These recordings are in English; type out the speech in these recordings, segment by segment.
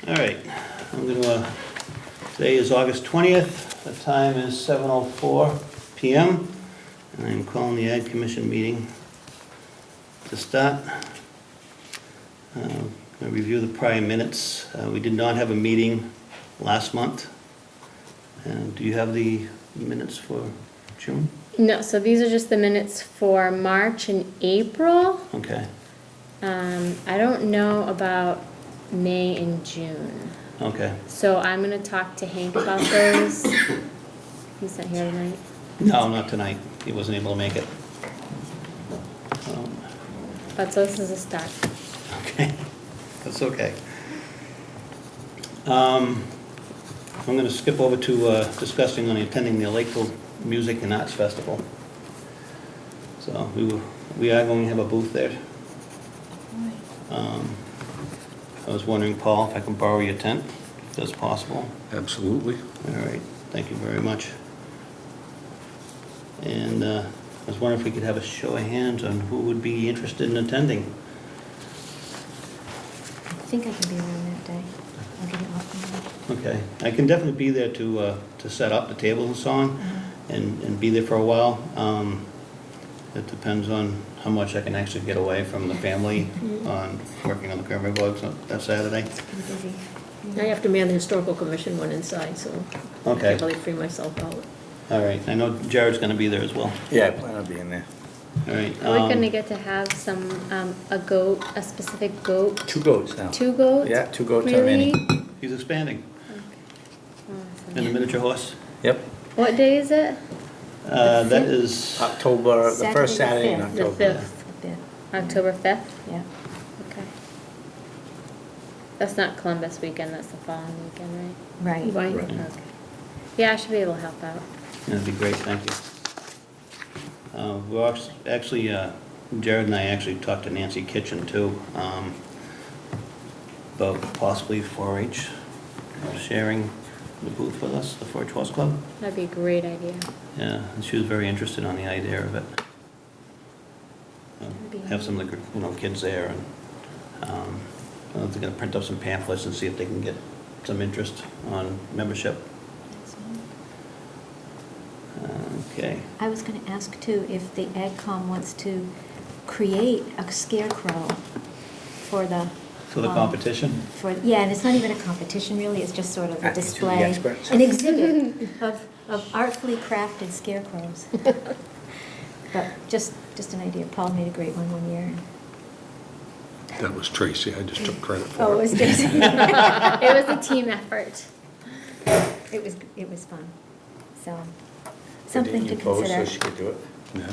All right, I'm gonna, today is August 20th, the time is 7:04 PM, and I'm calling the Ag Commission meeting to start. I'm gonna review the prior minutes. We did not have a meeting last month. And do you have the minutes for June? No, so these are just the minutes for March and April. Okay, I don't know about May and June. okay. So I'm gonna talk to Hank about those. He's not here tonight. No, not tonight. He wasn't able to make it. But so this is a start. Okay, that's okay. I'm going to skip over to discussing on attending the Lakeville Music and Arts Festival. So we are going to have a booth there. I was wondering, Paul, if I can borrow your tent, if that's possible. Absolutely. All right, thank you very much. And I was wondering if we could have a show of hands on who would be interested in attending. I think I can be around that day. I'll get it off. Okay, I can definitely be there to set up the tables and so on, and be there for a while. It depends on how much I can actually get away from the family on working on the cranberry bogs on that Saturday. It's pretty busy. I have to man the historical commission one inside, so I Okay, can't really free myself out. all right, I know Jared's gonna be there as well. Yeah, I plan on being there. All right. Are we gonna get to have some, a goat, a specific goat? 2 goats now. 2 goats? Yeah, 2 goats are Really? many. He's expanding, Awesome. in the miniature horse. Yep. What day is it? That is, October, the first Saturday Saturday in the The October. 5th, Yeah. October 5th? Yeah. Okay. That's not Columbus weekend, that's the following weekend, right? Right. Right. Right. Okay. Yeah, I should be able to help out. that'd be great, thank you. We're actually, Jared and I actually talked to Nancy Kitchen too, about possibly 4-H sharing the booth with us, the 4-H Horse Club. That'd be a great idea. Yeah, and she was very interested on the idea of it. That'd be Have some of the, kids there, and they're gonna print up some pamphlets and see if they can get some interest on membership. Okay, I was going to ask too if the AgCom wants to create a scarecrow for the. for the competition? Yeah, and it's not even a competition really, it's just sort of a Act to the display. experts. An exhibit of artfully crafted scarecrows. But just an idea. Paul made a great one year. That was Tracy, I just took credit for it. Oh, it was just, It was a team effort. it was fun. So, something to Didn't you pose consider. so she could do it? Yeah.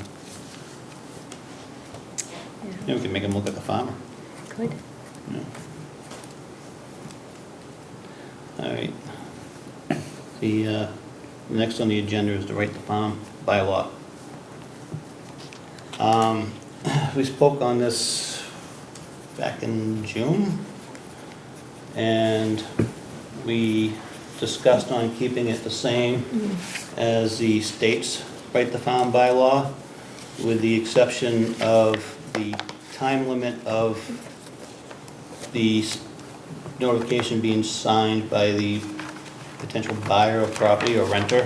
Yeah, we can make them look like a farmer. Good. Yeah. All right. The next on the agenda is the right to farm bylaw. We spoke on this back in June, and we discussed on keeping it the same as the state's right to farm bylaw, with the exception of the time limit of the notification being signed by the potential buyer of property or renter.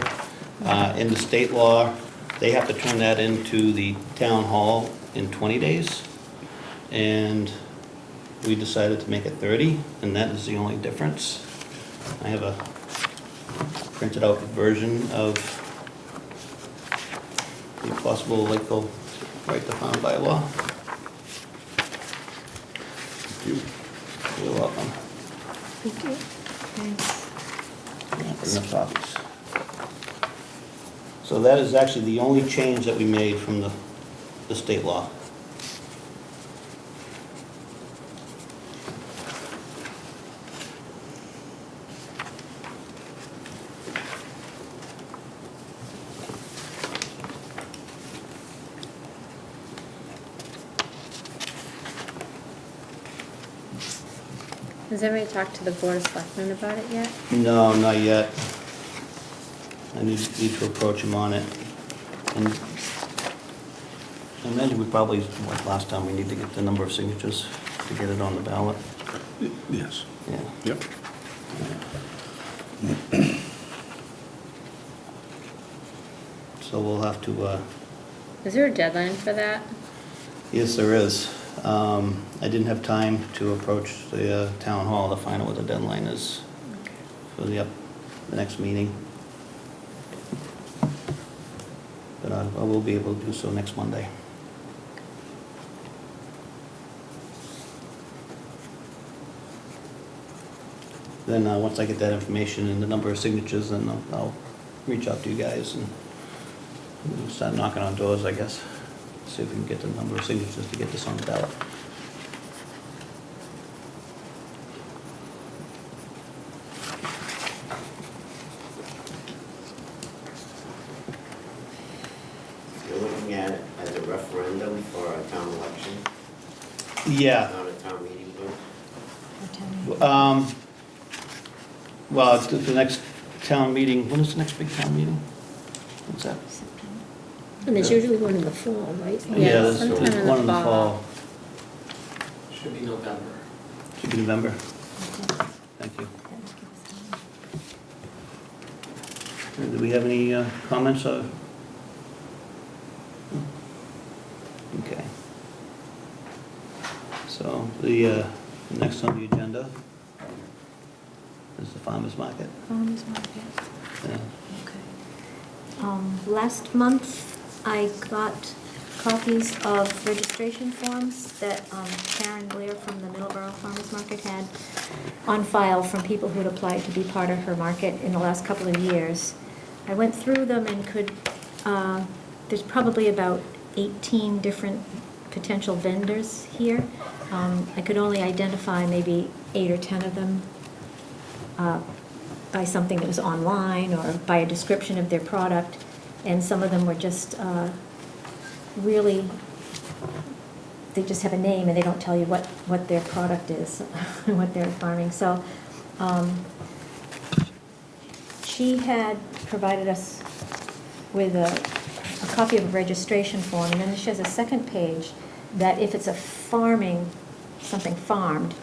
In the state law, they have to turn that into the town hall in 20 days. And we decided to make it 30, and that is the only difference. I have a printed out version of the possible Lakeville right to farm bylaw. You're welcome. Thank you. Thanks. Yeah, put enough copies. So that is actually the only change that we made from the state law. Has anybody talked to the Board of Selectmen about it yet? No, not yet. I need to approach him on it. And I imagine we probably, like last time, we need to get the number of signatures to get it on the ballot. Yes. Yeah. Yep. So we'll have to, Is there a deadline for that? yes, there is. I didn't have time to approach the town hall to find out what the deadline is for the next meeting. But I will be able to do so next Monday. Then, once I get that information and the number of signatures, then I'll reach out to you guys and we'll start knocking on doors, I guess. See if we can get the number of signatures to get this on the ballot. You're looking at it as a referendum for a town election, Yeah. not a town meeting vote? Or town meeting. Well, it's the next town meeting, when is the next big town meeting? What's that? September. And there's usually one in the fall, right? Yeah, there's sometime in the one in the fall. fall. Should be November. Should be November. Okay. Thank you. That would give us time. Do we have any comments? Okay. So the next on the agenda is the farmer's market. Farmers market. Yeah. Okay. Last month, I got copies of registration forms that Karen Blair from the Middleborough Farmers Market had on file from people who had applied to be part of her market in the last couple of years. I went through them and there's probably about 18 different potential vendors here. I could only identify maybe 8 or 10 of them by something that was online or by a description of their product, and some of them were just really, they just have a name and they don't tell you what their product is, what they're farming. So she had provided us with a copy of a registration form, and then she has a second page that if it's a farming, something farmed,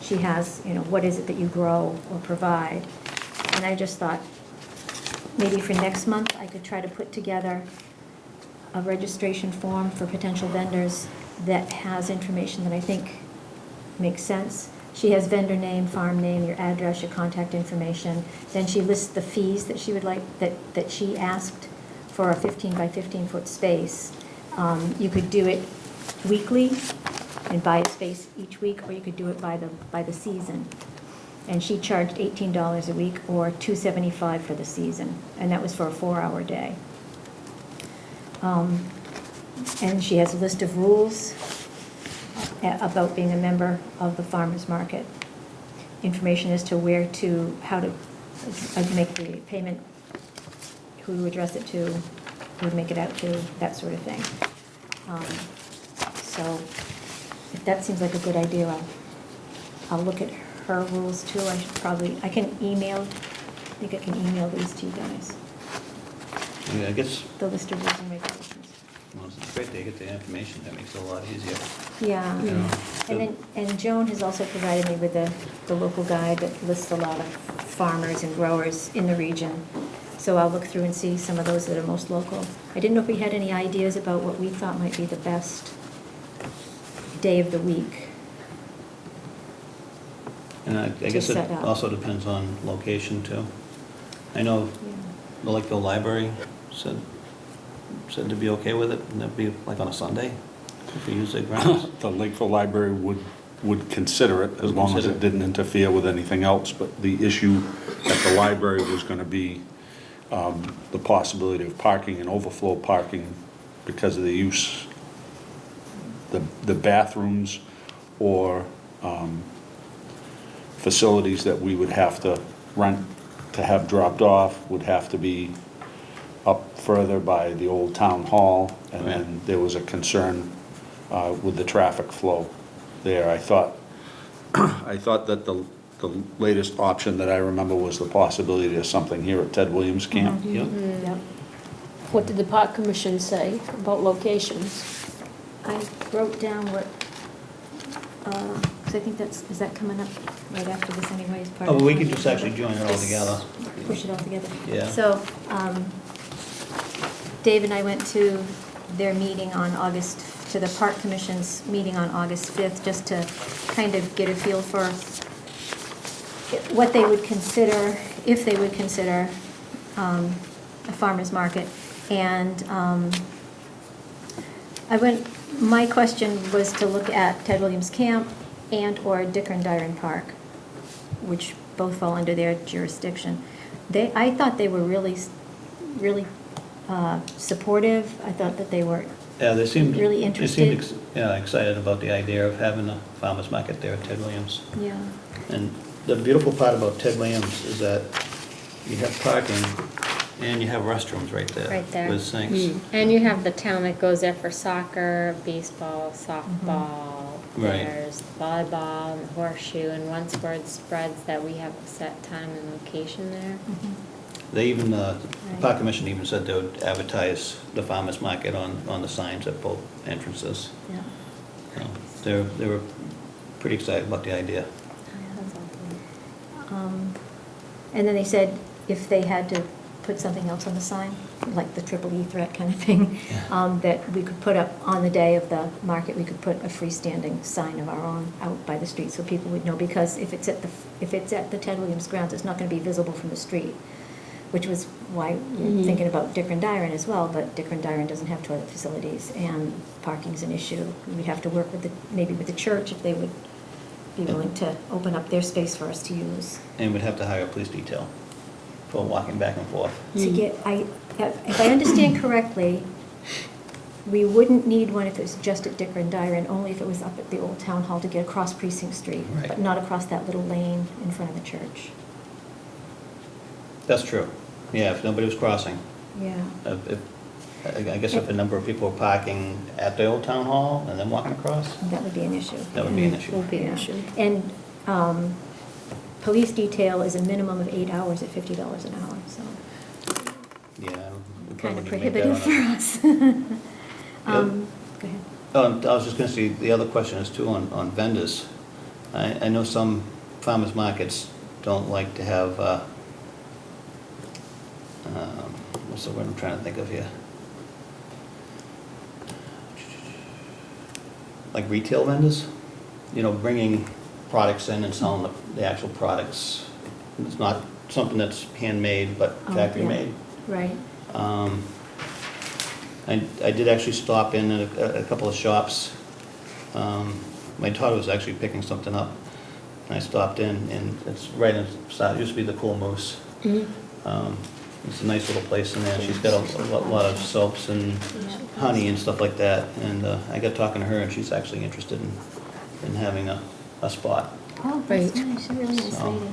she has, what is it that you grow or provide. And I just thought, maybe for next month, I could try to put together a registration form for potential vendors that has information that I think makes sense. She has vendor name, farm name, your address, your contact information. Then she lists the fees that she would like, that she asked for a 15 by 15 foot space. You could do it weekly and buy a space each week, or you could do it by the season. And she charged $18 a week or $275 for the season, and that was for a 4-hour day. And she has a list of rules about being a member of the farmers market. Information as to how to make the payment, who to address it to, who to make it out to, that sort of thing. So if that seems like a good idea, I'll look at her rules too. I can email these to you guys, Yeah, I guess, the list of rules and regulations. well, it's great to get the information, that makes it a lot easier. Yeah, Yeah. and Joan has also provided me with the local guide that lists a lot of farmers and growers in the region. So I'll look through and see some of those that are most local. I didn't know if we had any ideas about what we thought might be the best day of the week. And I guess it set up. also depends on location too. I know Yeah. the Lakeville Library said to be okay with it, and that'd be like on a Sunday, if we use their grounds. The Lakeville Library would consider it, as long as Consider it it. didn't interfere with anything else, but the issue at the library was gonna be the possibility of parking and overflow parking because of the use, the bathrooms or facilities that we would have to rent to have dropped off would have to be up further by the old town hall, and then there was a concern with the traffic flow there. I thought that the latest option that I remember was the possibility of something here at Ted Williams Camp. Yep. Yep. What did the park commission say about locations? I wrote down what Because I think is that coming up right after this anyway as part Oh, of? well, we the could just actually project? join it all together. Push it all together. Yeah. So, Dave and I went to their meeting on to the Park Commission's meeting on August 5th, just to kind of get a feel for what they would consider, if they would consider a farmer's market. And my question was to look at Ted Williams Camp and/or Dicker and Dyron Park, which both fall under their jurisdiction. I thought they were really supportive. I thought that they were Yeah, they seemed. really They seemed interested. excited about the idea of having a farmer's market there at Ted Williams. Yeah. And the beautiful part about Ted Williams is that you have parking and you have restrooms right there. Right there. With sinks. And you have the town that goes there for soccer, baseball, softball. Right. There's volleyball and the horseshoe, and once word spreads that we have a set time and location there. Mhm. They even, the Right. Park Commission even said they would advertise the farmer's market on the signs at both entrances. Yeah. So they were pretty excited about the idea. And then they said if they had to put something else on the sign, like the triple E threat kind of thing, Yeah. that we could put up on the day of the market, we could put a freestanding sign of our own out by the street so people would know, because if it's at the Ted Williams grounds, it's not going to be visible from the street, which was why we're thinking about Dicker and Dyron as well, but Dicker and Dyron doesn't have toilet facilities, and parking's an issue. We'd have to work maybe with the church if they would be willing to open up their space for us to use. And we'd have to hire a police detail for walking back and forth. If I understand correctly, we wouldn't need one if it was just at Dicker and Dyron, only if it was up at the old town hall to get across Precinct Street, Right. but not across that little lane in front of the church. That's true. Yeah, if nobody was crossing. Yeah. I guess if a number of people were parking at the old town hall and then walking across, That would be an issue. that would be an issue. Would be an Yeah. issue. And police detail is a minimum of 8 hours at $50 an hour, so Yeah. we kind of probably need to make that prohibitive for on us. Go ahead. I was just gonna say, the other question is too on vendors. I know some farmers markets don't like to have, what's the word I'm trying to think of here? Like retail vendors, bringing products in and selling the actual products. It's not something that's handmade, but Oh, factory yeah. made. Right. I did actually stop in at a couple of shops. My daughter was actually picking something up, and I stopped in, and it's right inside, it used to be the Cool Moose. It's a nice little place in there. She's got a lot of soaps and honey and stuff like that, and I got talking to her, and she's actually interested in having a spot. Oh, that's Right. nice, she's a really nice So- lady.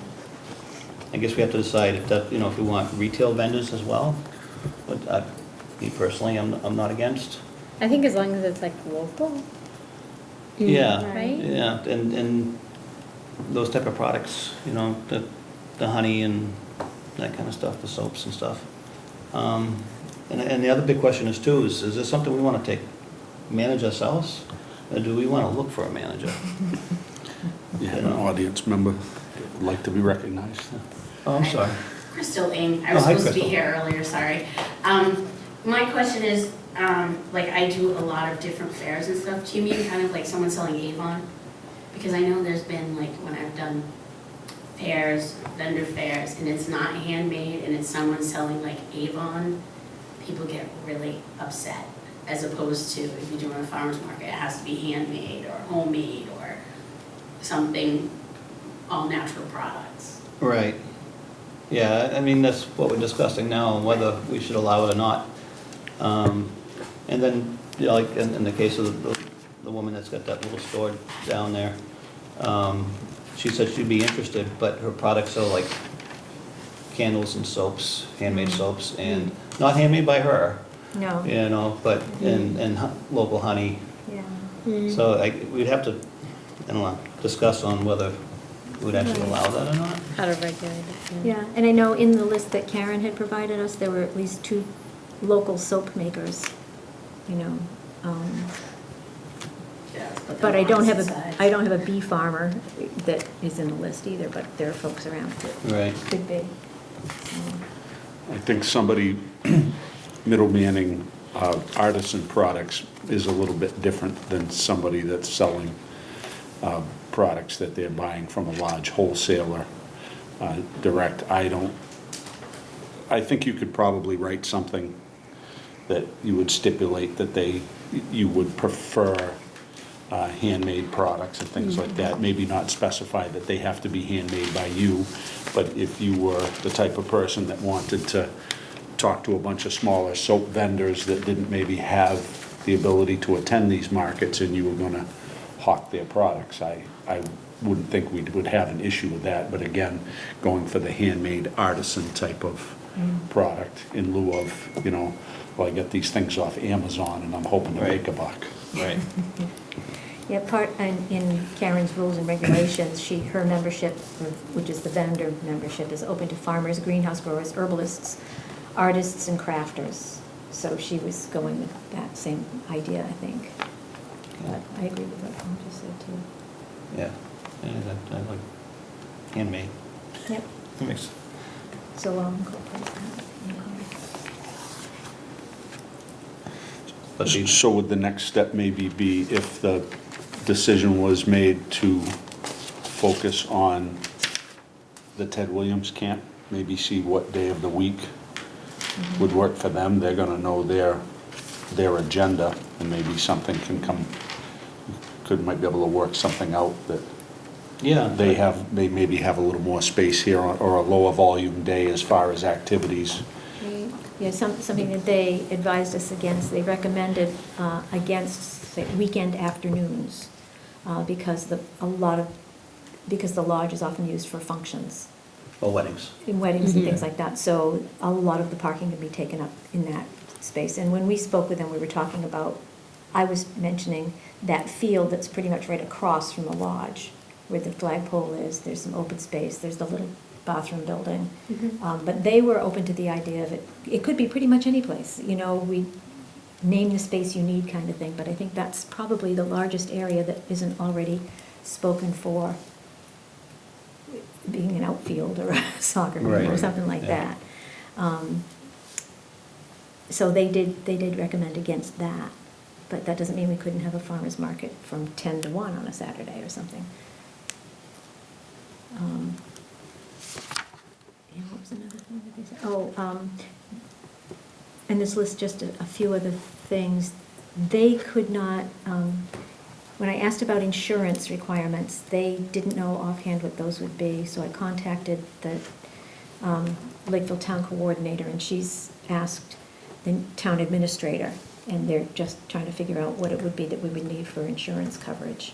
I guess we have to decide if we want retail vendors as well. But me personally, I'm not against. I think as long as it's like local, Yeah, right? yeah, and those type of products, the honey and that kind of stuff, the soaps and stuff. And the other big question is too, is this something we want to manage ourselves? Or do we want to look for a manager? You have an audience member that would like to be recognized. Oh, I'm sorry. Crystal Ing, I Oh, was hi, supposed to be Crystal. here earlier, sorry. My question is, like, I do a lot of different fairs and stuff. Do you mean kind of like someone selling Avon? Because I know there's been, like, when I've done fairs, vendor fairs, and it's not handmade, and it's someone selling, like, Avon, people get really upset. As opposed to, if you're doing a farmer's market, it has to be handmade or homemade or something, all natural products. Right. Yeah, I mean, that's what we're discussing now, whether we should allow it or not. And then, like in the case of the woman that's got that little store down there, she said she'd be interested, but her products are like candles and soaps, handmade soaps, and not handmade by her, No. but, and local honey. Yeah. So we'd have to, I don't know, discuss on whether we'd actually Right. allow that or not. How to regulate it. Yeah, and I know in the list that Karen had provided us, there were at least 2 local soap makers, Yeah, But I don't have Opposite sides. I don't have a bee farmer that is in the list either, but there are folks around that Right. could be. So, I think somebody middlemaning artisan products is a little bit different than somebody that's selling products that they're buying from a large wholesaler direct. I think you could probably write something that you would stipulate that you would prefer handmade products and things like that. Maybe not specify that they have to be handmade by you, but if you were the type of person that wanted to talk to a bunch of smaller soap vendors that didn't maybe have the ability to attend these markets and you were gonna hawk their products, I wouldn't think we would have an issue with that. But again, going for the handmade artisan type of product in lieu of, well, I get these things off Amazon and I'm hoping to make a buck. Right. Yeah, in Karen's rules and regulations, her membership, which is the vendor membership, is open to farmers, greenhouse growers, herbalists, artists, and crafters. So she was going with that same idea, I think. But I agree with what Paul just said, too. Yeah. I like handmade. Yep, Makes- so I'll incorporate that. But the- So would the next step maybe be if the decision was made to focus on the Ted Williams camp, maybe see what day of the week would work for them? They're gonna know their agenda, and maybe something can come, might be able to work something out that Yeah. they maybe have a little more space here, or a lower volume day as far as activities. Yeah, something that they advised us against, they recommended against, say, weekend afternoons, because the lodge is often used for functions, Or weddings. in weddings and things like that, so a lot of the parking can be taken up in that space. And when we spoke with them, we were talking about, I was mentioning that field that's pretty much right across from the lodge, where the flagpole is, there's some open space, there's the little bathroom building. But they were open to the idea of it could be pretty much any place, we name the space you need kind of thing, but I think that's probably the largest area that isn't already spoken for being an outfield or a soccer game or Right. something like Yeah. that. So they did recommend against that, but that doesn't mean we couldn't have a farmer's market from 10 to 1 on a Saturday or something. And what was another thing that they said? Oh, and this lists just a few other things. They could not, when I asked about insurance requirements, they didn't know offhand what those would be, so I contacted the Lakeville Town Coordinator, and she's asked the town administrator, and they're just trying to figure out what it would be that we would need for insurance coverage.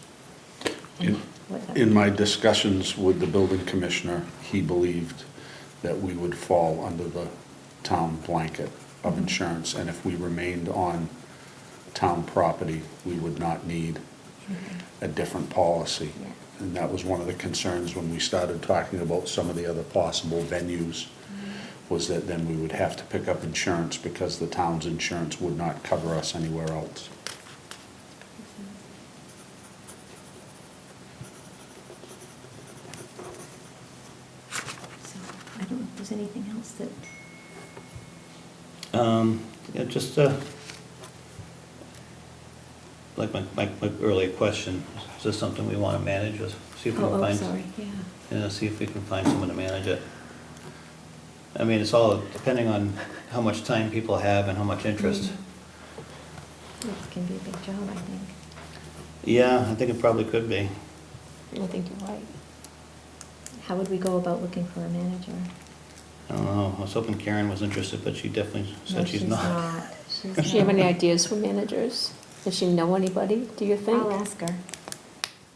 And what that- In my discussions with the building commissioner, he believed that we would fall under the town blanket of insurance, and if we remained on town property, we would not need a different policy. Yeah. And that was one of the concerns when we started talking about some of the other possible venues, was that then we would have to pick up insurance because the town's insurance would not cover us anywhere else. So, I don't know if there's anything else that, Yeah, just, like my earlier question, is this something we want to manage, or see if we can find? sorry, yeah. See if we can find someone to manage it. I mean, it's all depending on how much time people have and how much interest. It can be a big job, I think. Yeah, I think it probably could be. I think you're right. How would we go about looking for a manager? I don't know, I was hoping Karen was interested, but she definitely No, said she's not. She's Does she have any not. ideas for managers? Does she know anybody, do you think? I'll ask her.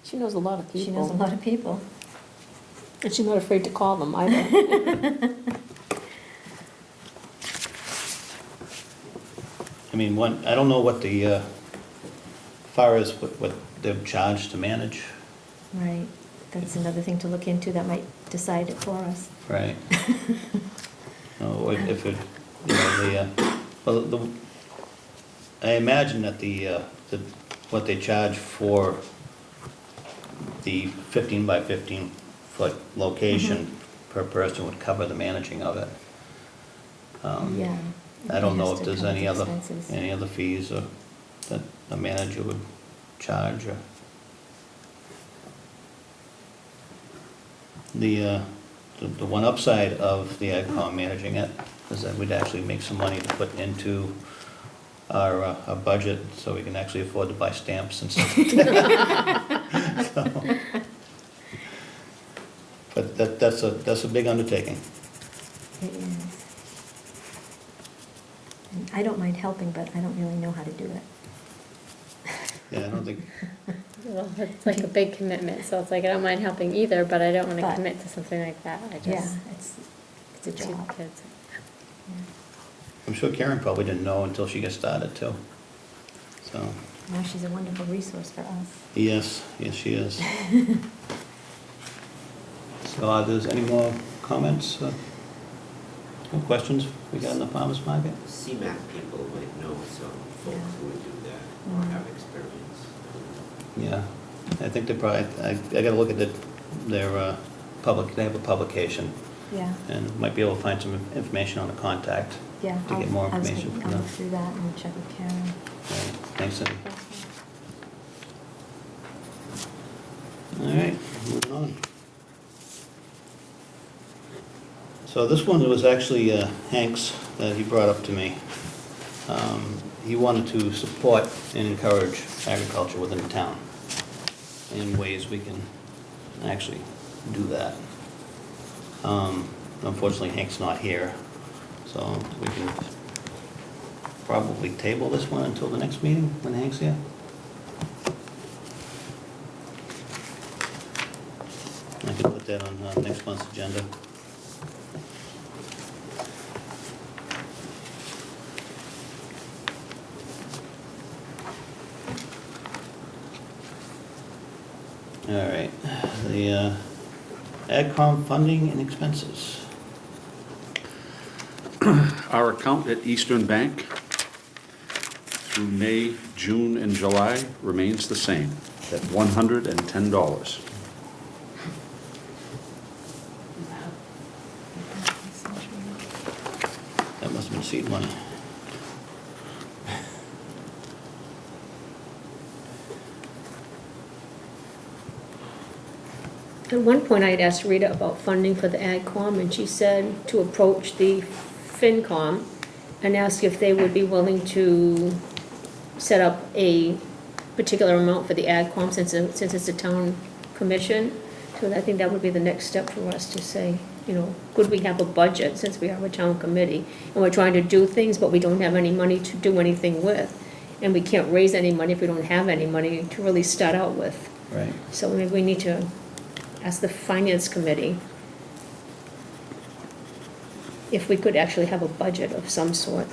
She knows a lot of people. She knows a lot of people. And she's not afraid to call them either. I mean, I don't know what the, far as what they're charged to manage, Right, that's another thing to look into that might decide it for us. right? If it, well, I imagine that the what they charge for the 15 by 15 foot location per person would cover the managing of it. Yeah. I don't It know has if to there's cover any the other, expenses. any other fees or that the manager would charge, or the one upside of the AgCom managing it is that we'd actually make some money to put into our budget, so we can actually afford to buy stamps and stuff like that. So, but that's a big undertaking. It is. And I don't mind helping, but I don't really know how to do it. Yeah, I don't think, Well, it's like a big commitment, so it's like, I don't mind helping either, but I don't wanna But- commit to something like that. I Yeah, just, it's a two job. kids. Yeah. I'm sure Karen probably didn't know until she got started too. So, Now she's a wonderful resource for us. yes, she is. So are there any more comments, or questions we got in the farmer's market? CMAC people might know some folks Yeah. who would do that or Mhm. have experience. Yeah, I think they probably, I gotta look at their public, they have a publication, Yeah, and might be able to find some information on the contact. yeah. To get more I was information thinking from I'll them. look through that and check with Karen. Right, thanks, Cindy. All right, moving on. So this one was actually Hank's that he brought up to me. He wanted to support and encourage agriculture within the town in ways we can actually do that. Unfortunately, Hank's not here, so we can probably table this one until the next meeting when Hank's here. I can put that on next month's agenda. All right, the AgCom funding and expenses. Our account at Eastern Bank through May, June, and July remains the same at $110. That must have been seed money. At one point, I had asked Rita about funding for the AgCom, and she said to approach the FinCom and ask if they would be willing to set up a particular amount for the AgCom since it's a town commission. So I think that would be the next step for us to say, you know, could we have a budget since we have a town committee? And we're trying to do things, but we don't have any money to do anything with. And we can't raise any money if we don't have any money to really start out with. Right. So maybe we need to ask the finance committee if we could actually have a budget of some sort.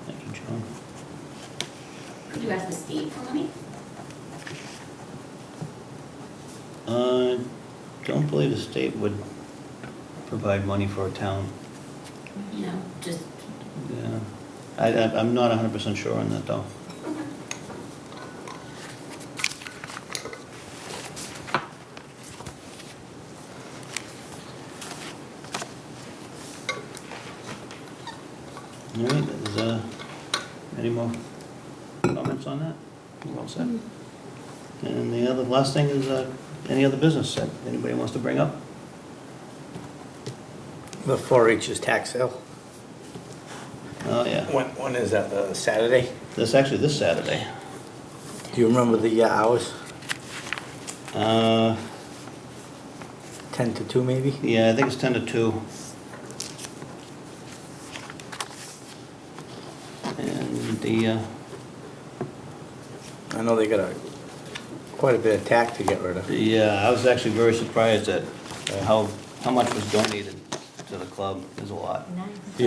Thank you, John. Could you ask the state for money? Don't believe the state would provide money for a town. You know, just, Yeah. I'm not 100% sure on that, though. All right, is any more comments on that? You all set? And the other, last thing is, any other business that anybody wants to bring up? The 4-H's tax sale. Oh, yeah. When is that, Saturday? That's actually this Saturday. Do you remember the hours? 10 to 2 maybe? Yeah, I think it's 10 to 2. And the, I know they got quite a bit of tax to get rid of. yeah, I was actually very surprised at how much was donated to the club. There's a lot. Nice. Do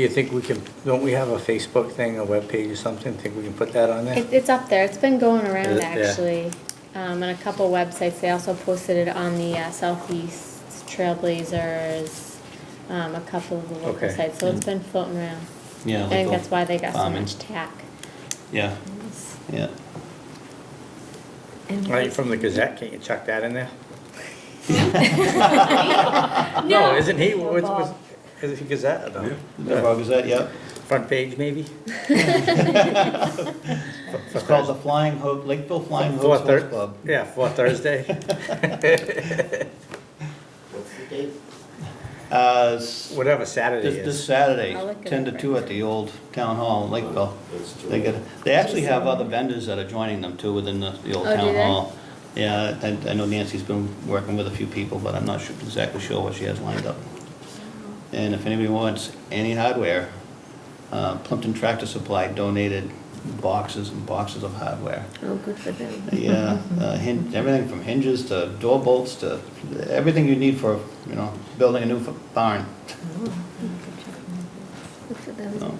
you think we can, don't we have a Facebook thing, a webpage or something? Think we can put that on there? It's up there, it's been going around Yeah. actually, on a couple websites. They also posted it on the Southeast Trailblazers a couple of the local Okay. sites, so it's been floating around. Yeah. I think that's why they got so farming. much tack. Yeah, yeah. And Are you from the Gazette? Can't you chuck that in there? No. Isn't he, No, what's, Bob. is he Gazette or no? The Frog Gazette, yep. Front page, maybe? It's called the Flying Hook, Lakeville Flying For Hooks Thur- Horse Club. Yeah, for Thursday. What's the date? Whatever Saturday This is. Saturday, I'll look it 10 to up 2 right at the old town hall in Lakeville. That's too They late. they actually have other vendors that are joining them too within the old Oh, do town they? hall. Yeah, I know Nancy's been working with a few people, but I'm not exactly sure what she has lined up. And if anybody wants any hardware, Plimpton Tractor Supply donated boxes and boxes of hardware. Oh, good for them. Yeah, everything from hinges to door bolts to everything you need for, building a new barn. Good for them. No.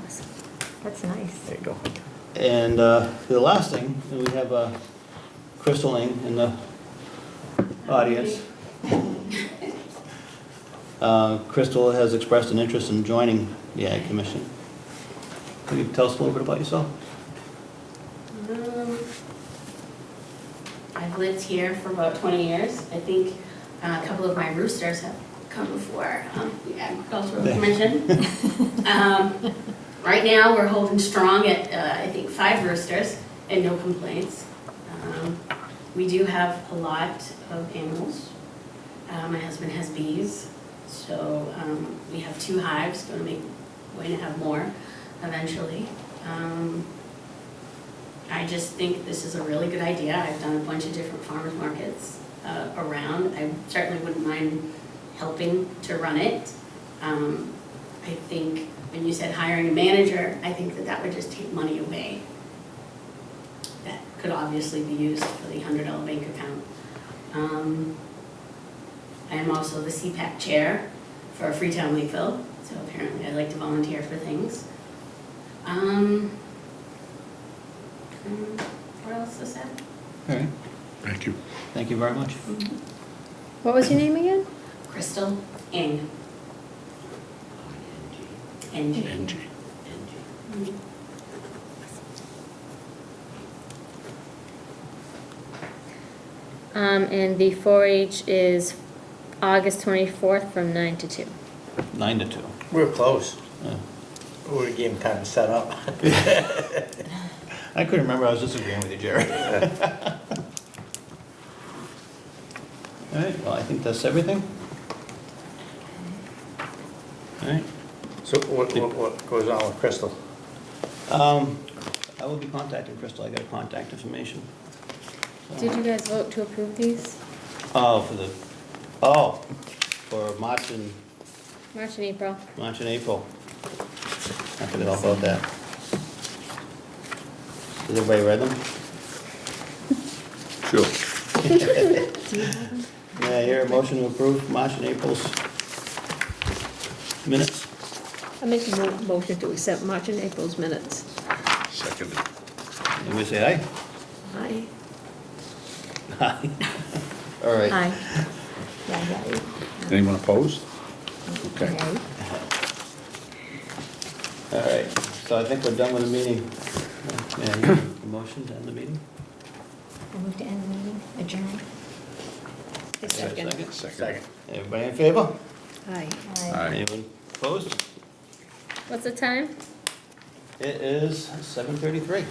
That's nice. There you go. And the last thing, we have Crystal in the audience. Crystal has expressed an interest in joining the Ag Commission. Can you tell us a little bit about yourself? I've lived here for about 20 years. I think a couple of my roosters have come before the Agricultural Commission. Right now, we're holding strong at, I think, 5 roosters and no complaints. We do have a lot of animals. My husband has bees, so we have 2 hives, going to have more eventually. I just think this is a really good idea. I've done a bunch of different farmers markets around. I certainly wouldn't mind helping to run it. I think when you said hiring a manager, I think that would just take money away. That could obviously be used for the $100 bank account. I am also the CPAC chair for Freetown Lakeville, so apparently I like to volunteer for things. What else is that? All right, Thank you. thank you very much. What was your name again? Crystal Ng. NG. NG. And the 4-H is August 24th from 9 to 2. 9 to 2. We're close. Yeah. We're getting time to set up. I couldn't remember, I was disagreeing with you, Jerry. All right, well, I think that's everything. All right. So what goes on with Crystal? I will be contacting Crystal, I got her contact information. Did you guys vote to approve these? Oh, for March and April. April. I forgot all about that. Has everybody read them? Sure. Yeah, here, a motion to approve March and April's minutes. I make a motion to accept March and April's minutes. Second. Anybody say aye? Aye. Aye. All right. Hi. Yeah. Anyone opposed? Okay. All right, so I think we're done with the meeting. Yeah, a motion to end the meeting? I move to end the meeting, adjourn. Second. Second. Everybody in favor? Aye. Aye. Anyone opposed? What's the time? It is 7:33.